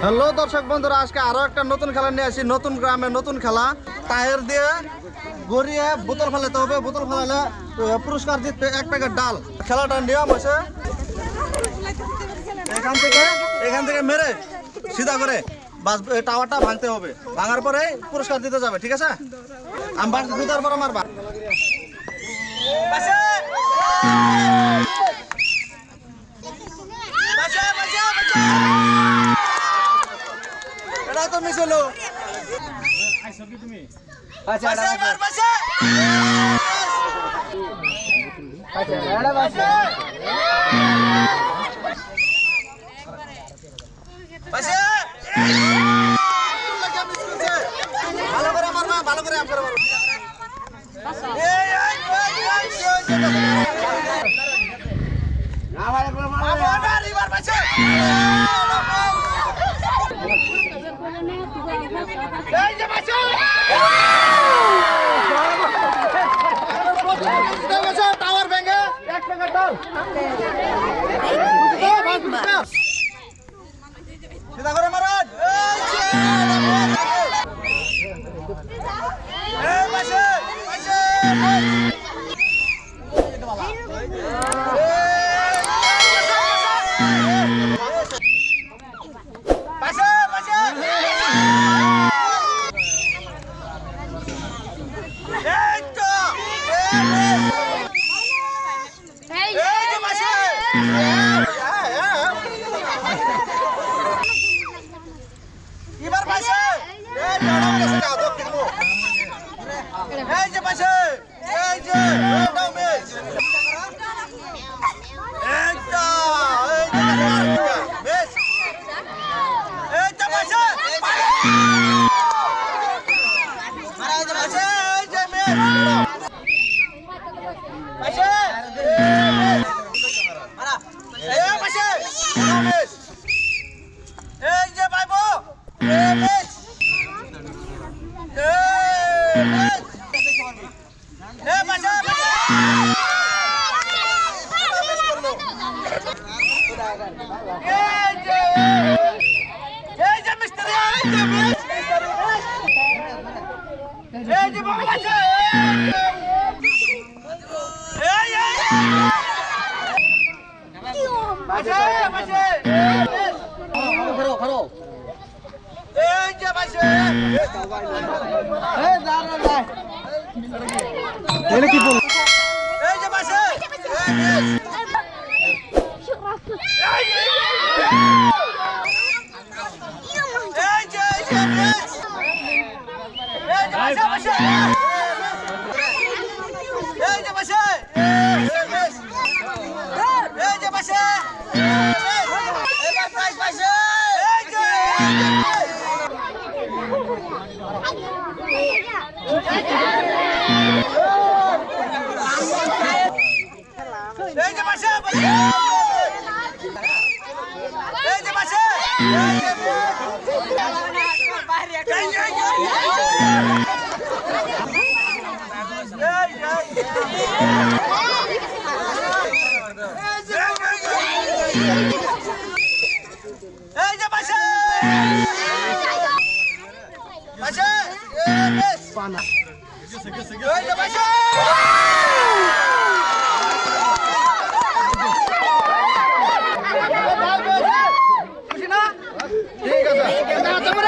Hello দর্শক বন্ধুরা, আজকে আরো একটা নতুন খেলা নিয়ে আসি। নতুন গ্রামে নতুন খেলা, টায়ার দিয়ে গড়িয়ে বোতল ফেলাতে হবে। বোতল ফেলালে পুরস্কার জিতবে 1 প্যাকেট ডাল। খেলাটার নিয়ম আছে, এখান থেকে মেরে সিধা করে বাস টাওয়ারটা ভাঙতে হবে। ভাঙার পরে পুরস্কার দিতে যাবে, ঠিক আছে? আমি দুটার পরে মারবা। এটা তো মিস হলো। ভালো করে মারবা, ভালো করে মারবা। টাওয়ার ভেঙে 1 প্যাকেট ডাল সিধা করে মারান। এবার পাশে এই যে পাশে এই যে দাও মিস একটা এই যে মিস এই যে পাশে মারা এই যে পাশে এই যে মিস পাশে মারা এই পাশে মিস এই যে ভাইবো এই মিস কি বল এই যে পাশে ঠিক আছে